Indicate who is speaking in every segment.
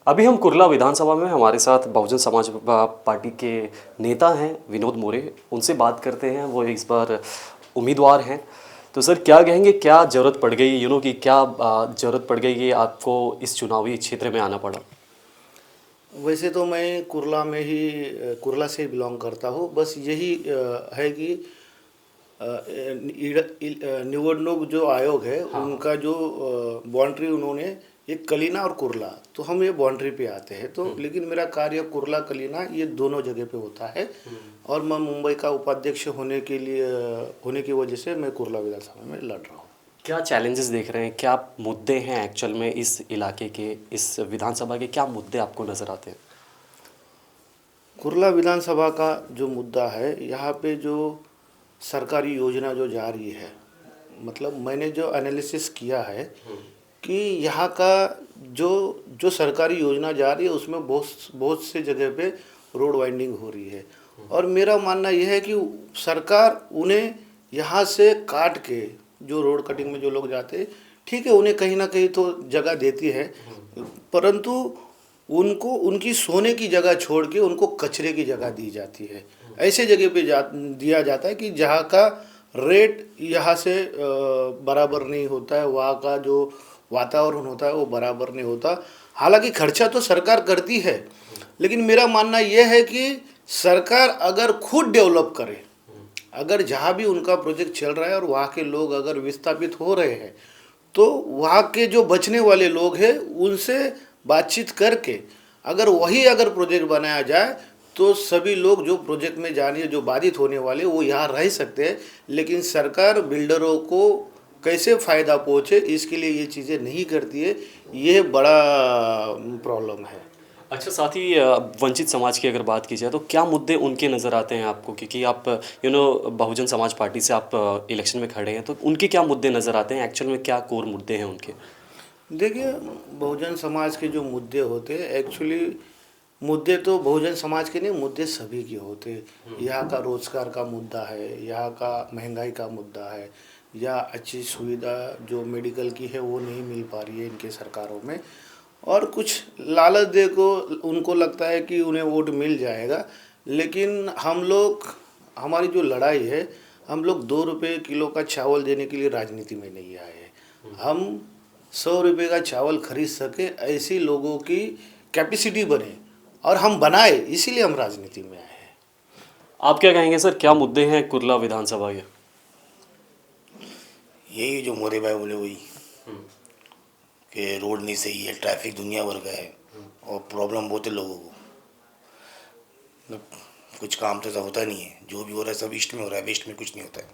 Speaker 1: अभी हम कुर्ला विधानसभा में हमारे साथ बहुजन समाज पार्टी के नेता हैं विनोद मोरे। उनसे बात करते हैं, वो इस बार उम्मीदवार हैं। तो सर क्या कहेंगे, क्या ज़रूरत पड़ गई कि क्या ज़रूरत पड़ गई कि आपको इस चुनावी क्षेत्र में आना पड़ा?
Speaker 2: वैसे तो मैं कुर्ला में ही कुर्ला से बिलोंग करता हूँ। बस यही है कि निवडणूक जो आयोग है उनका जो बाउंड्री उन्होंने एक कलीना और कुर्ला, तो हम ये बाउंड्री पे आते हैं। तो लेकिन मेरा कार्य कुर्ला कलीना ये दोनों जगह पे होता है और मैं मुंबई का उपाध्यक्ष होने की वजह से मैं कुर्ला विधानसभा में लड़ रहा हूँ।
Speaker 1: क्या चैलेंजेस देख रहे हैं, क्या मुद्दे हैं एक्चुअल में इस इलाके के, इस विधानसभा के क्या मुद्दे आपको नज़र आते हैं?
Speaker 2: कुर्ला विधानसभा का जो मुद्दा है, यहाँ पे जो सरकारी योजना जो जा रही है, मतलब मैंने जो एनालिसिस किया है कि यहाँ का जो जो सरकारी योजना जा रही है उसमें बहुत बहुत से जगह पे रोड वाइंडिंग हो रही है। और मेरा मानना यह है कि सरकार उन्हें यहाँ से काट के, जो रोड कटिंग में जो लोग जाते हैं, ठीक है, उन्हें कहीं ना कहीं तो जगह देती है, परंतु उनको उनकी सोने की जगह छोड़ के उनको कचरे की जगह दी जाती है। ऐसे जगह पे दिया जाता है कि जहाँ का रेट यहाँ से बराबर नहीं होता है, वहाँ का जो वातावरण होता है वो बराबर नहीं होता। हालांकि खर्चा तो सरकार करती है, लेकिन मेरा मानना यह है कि सरकार अगर खुद डेवलप करे, अगर जहाँ भी उनका प्रोजेक्ट चल रहा है और वहाँ के लोग अगर विस्थापित हो रहे हैं, तो वहाँ के जो बचने वाले लोग हैं उनसे बातचीत करके अगर प्रोजेक्ट बनाया जाए तो सभी लोग जो प्रोजेक्ट में जाने जो बाधित होने वाले वो यहाँ रह सकते हैं। लेकिन सरकार बिल्डरों को कैसे फ़ायदा पहुँचे इसके लिए ये चीज़ें नहीं करती है, ये बड़ा प्रॉब्लम है।
Speaker 1: अच्छा, साथ ही वंचित समाज की अगर बात की जाए तो क्या मुद्दे उनके नज़र आते हैं आपको, क्योंकि आप बहुजन समाज पार्टी से आप इलेक्शन में खड़े हैं, तो उनके क्या मुद्दे नज़र आते हैं एक्चुअल में, क्या कोर मुद्दे हैं उनके?
Speaker 2: देखिए, बहुजन समाज के जो मुद्दे होते हैं, एक्चुअली मुद्दे तो बहुजन समाज के नहीं, मुद्दे सभी के होते हैं। यहाँ का रोजगार का मुद्दा है, यहाँ का महंगाई का मुद्दा है, या अच्छी सुविधा जो मेडिकल की है वो नहीं मिल पा रही है इनके सरकारों में, और कुछ लालच दे को उनको लगता है कि उन्हें वोट मिल जाएगा। लेकिन हम लोग, हमारी जो लड़ाई है, हम लोग 2 रुपये किलो का चावल देने के लिए राजनीति में नहीं आए हैं। हम 100 रुपये का चावल खरीद सके ऐसी लोगों की कैपेसिटी बने और हम बनाए, इसीलिए हम राजनीति में आए हैं।
Speaker 1: आप क्या कहेंगे सर, क्या मुद्दे हैं कुर्ला विधानसभा के?
Speaker 3: यही जो मोरे भाई बोले वही कि रोड नहीं सही है, ट्रैफिक दुनिया भर का है और प्रॉब्लम बहुत है लोगों को। मतलब कुछ काम तो ऐसा होता नहीं है, जो भी हो रहा है सब ईस्ट में हो रहा है, वेस्ट में कुछ नहीं होता है।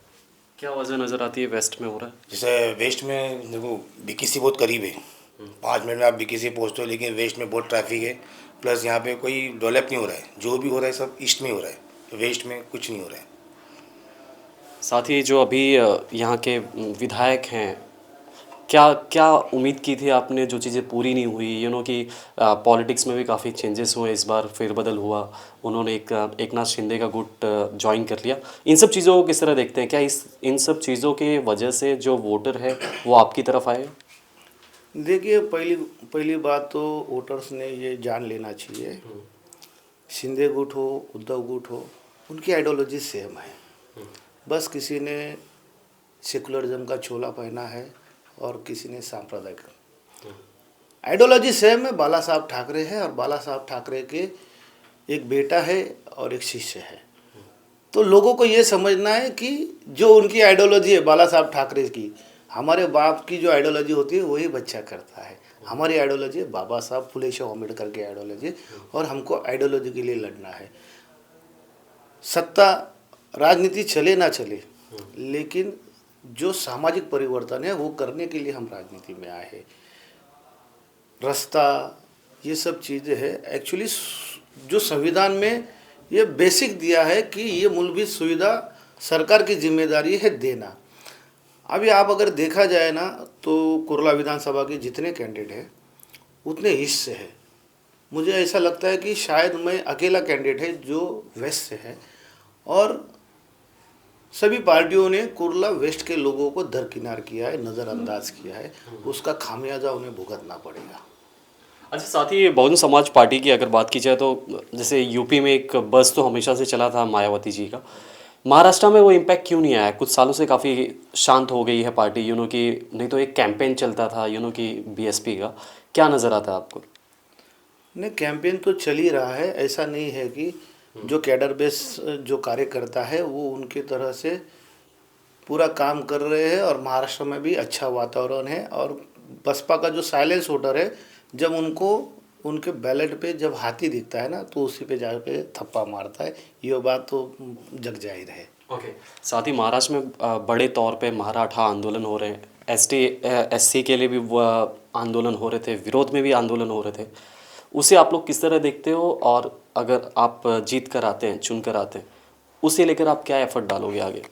Speaker 1: क्या वजह नज़र आती है वेस्ट में हो रहा है?
Speaker 3: जैसे वेस्ट में देखो बीकेसी बहुत करीब है, 5 मिनट में आप बीकेसी पहुँचते हो, लेकिन वेस्ट में बहुत ट्रैफिक है। प्लस यहाँ पे कोई डेवलप नहीं हो रहा है, जो भी हो रहा है सब ईस्ट में हो रहा है, वेस्ट में कुछ नहीं हो रहा है।
Speaker 1: साथ ही जो अभी यहाँ के विधायक हैं, क्या क्या उम्मीद की थी आपने, जो चीज़ें पूरी नहीं हुई? कि पॉलिटिक्स में भी काफ़ी चेंजेस हुए, इस बार फेरबदल हुआ, उन्होंने एकनाथ शिंदे का गुट ज्वाइन कर लिया। इन सब चीज़ों को किस तरह देखते हैं? क्या इन सब चीज़ों के वजह से जो वोटर है वो आपकी तरफ आए?
Speaker 2: देखिए, पहली पहली बात तो वोटर्स ने ये जान लेना चाहिए, शिंदे गुट हो, उद्धव गुट हो, उनकी आइडियोलॉजी सेम है। बस किसी ने सेकुलरिज्म का चोला पहना है और किसी ने सांप्रदायिक। आइडियोलॉजी सेम है, बाला साहब ठाकरे है और बाला साहब ठाकरे के एक बेटा है और एक शिष्य है। तो लोगों को ये समझना है कि जो उनकी आइडियोलॉजी है बाला साहब ठाकरे की, हमारे बाप की जो आइडियोलॉजी होती है वही बच्चा करता है। हमारी आइडियोलॉजी है बाबा साहब फुले शाह अम्बेडकर की आइडियोलॉजी, और हमको आइडियोलॉजी के लिए लड़ना है। सत्ता राजनीति चले ना चले, लेकिन जो सामाजिक परिवर्तन है वो करने के लिए हम राजनीति में आए हैं। रास्ता, ये सब चीज़ें हैं। एक्चुअली जो संविधान में ये बेसिक दिया है कि ये मूलभूत सुविधा सरकार की जिम्मेदारी है देना। अभी आप अगर देखा जाए ना, तो कुर्ला विधानसभा के जितने कैंडिडेट हैं उतने ईस्ट से है। मुझे ऐसा लगता है कि शायद मैं अकेला कैंडिडेट है जो वेस्ट से है, और सभी पार्टियों ने कुर्ला वेस्ट के लोगों को दरकिनार किया है, नज़रअंदाज किया है। उसका खामियाजा उन्हें भुगतना पड़ेगा।
Speaker 1: अच्छा, साथ ही बहुजन समाज पार्टी की अगर बात की जाए तो जैसे यूपी में एक बस तो हमेशा से चला था मायावती जी का, महाराष्ट्र में वो इम्पैक्ट क्यों नहीं आया? कुछ सालों से काफ़ी शांत हो गई है पार्टी, कि नहीं तो एक कैंपेन चलता था कि बीएसपी का, क्या नज़र आता है आपको?
Speaker 2: नहीं, कैंपेन तो चल ही रहा है। ऐसा नहीं है कि जो कैडर बेस जो कार्यकर्ता है वो उनके तरह से पूरा काम कर रहे हैं, और महाराष्ट्र में भी अच्छा वातावरण है। और बसपा का जो साइलेंस वोटर है, जब उनको उनके बैलेट पे जब हाथी दिखता है ना, तो उसी पे जाके थप्पा मारता है। ये बात तो जग जाहिर है।
Speaker 1: ओके। साथ ही महाराष्ट्र में बड़े तौर पे मराठा आंदोलन हो रहे हैं, एसटी एससी के लिए भी वो आंदोलन हो रहे थे, विरोध में भी आंदोलन हो रहे थे। उसे आप लोग किस तरह देखते हो, और अगर आप जीत कर आते हैं, चुन कर आते हैं, उसे लेकर आप क्या एफर्ट डालोगे आगे?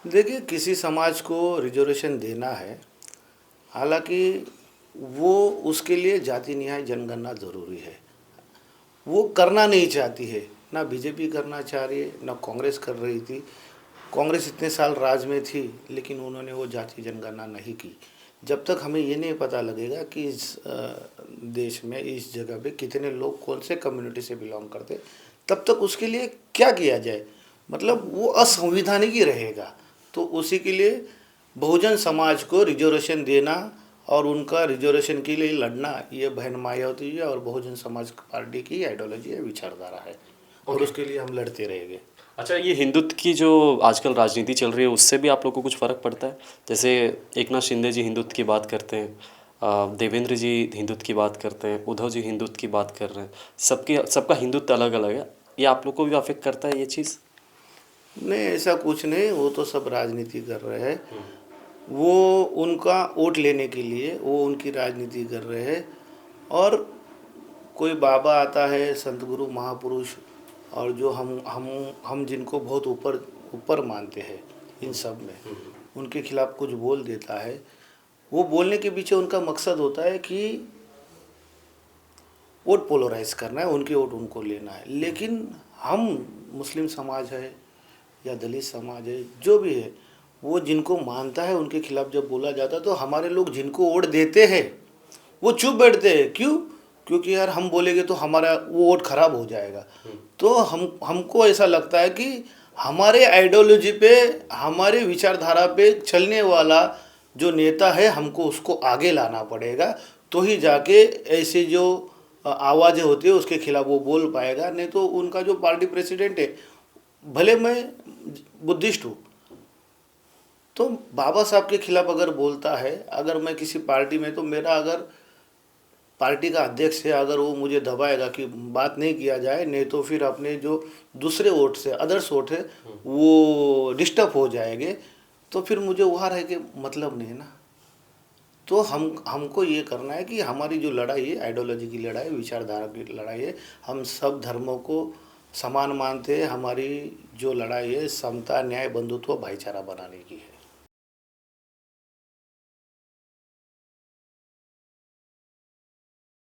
Speaker 2: देखिए, किसी समाज को रिजर्वेशन देना है, हालांकि वो उसके लिए जाति न्याय जनगणना ज़रूरी है। वो करना नहीं चाहती है, ना बीजेपी करना चाह रही है, ना कांग्रेस कर रही थी। कांग्रेस इतने साल राज में थी, लेकिन उन्होंने वो जाति जनगणना नहीं की। जब तक हमें ये नहीं पता लगेगा कि इस देश में, इस जगह पे कितने लोग कौन से कम्युनिटी से बिलोंग करते, तब तक उसके लिए क्या किया जाए, मतलब वो असंवैधानिक ही रहेगा। तो उसी के लिए बहुजन समाज को रिजर्वेशन देना और उनका रिजर्वेशन के लिए लड़ना, ये बहन मायावती जी और बहुजन समाज पार्टी की आइडियोलॉजी है, विचारधारा है, और उसके लिए हम लड़ते रहेंगे।
Speaker 1: अच्छा, ये हिंदुत्व की जो आजकल राजनीति चल रही है, उससे भी आप लोग को कुछ फ़र्क पड़ता है? जैसे एकनाथ शिंदे जी हिंदुत्व की बात करते हैं, देवेंद्र जी हिंदुत्व की बात करते हैं, उद्धव जी हिंदुत्व की बात कर रहे हैं, सबका हिंदुत्व अलग अलग है। ये आप लोग को भी अफेक्ट करता है ये चीज़?
Speaker 2: नहीं, ऐसा कुछ नहीं, वो तो सब राजनीति कर रहे हैं। वो उनका वोट लेने के लिए वो उनकी राजनीति कर रहे हैं। और कोई बाबा आता है, संत गुरु महापुरुष, और जो हम जिनको बहुत ऊपर ऊपर मानते हैं इन सब में, उनके खिलाफ कुछ बोल देता है। वो बोलने के पीछे उनका मकसद होता है कि वोट पोलराइज करना है, उनके वोट उनको लेना है। लेकिन हम मुस्लिम समाज है या दलित समाज है, जो भी है, वो जिनको मानता है उनके खिलाफ जब बोला जाता है, तो हमारे लोग जिनको वोट देते हैं वो चुप बैठते हैं। क्यों? क्योंकि यार हम बोलेंगे तो हमारा वो वोट खराब हो जाएगा। तो हमको ऐसा लगता है कि हमारे आइडियोलॉजी पे, हमारे विचारधारा पे चलने वाला जो नेता है, हमको उसको आगे लाना पड़ेगा, तो ही जाके ऐसे जो आवाज़ें होती है उसके खिलाफ वो बोल पाएगा। नहीं तो उनका जो पार्टी प्रेसिडेंट है, भले मैं बुद्धिस्ट हूँ, तो बाबा साहब के खिलाफ अगर बोलता है, अगर मैं किसी पार्टी में, तो मेरा अगर पार्टी का अध्यक्ष है, अगर वो मुझे दबाएगा कि बात नहीं किया जाए, नहीं तो फिर अपने जो दूसरे वोट से, अदर्स वोट है, वो डिस्टर्ब हो जाएंगे, तो फिर मुझे वहाँ रह के मतलब नहीं है ना। तो हमको ये करना है कि हमारी जो लड़ाई है, आइडियोलॉजी की लड़ाई, विचारधारा की लड़ाई है, हम सब धर्मों को समान मानते हैं। हमारी जो लड़ाई है, समता, न्याय, बंधुत्व, भाईचारा बनाने की है।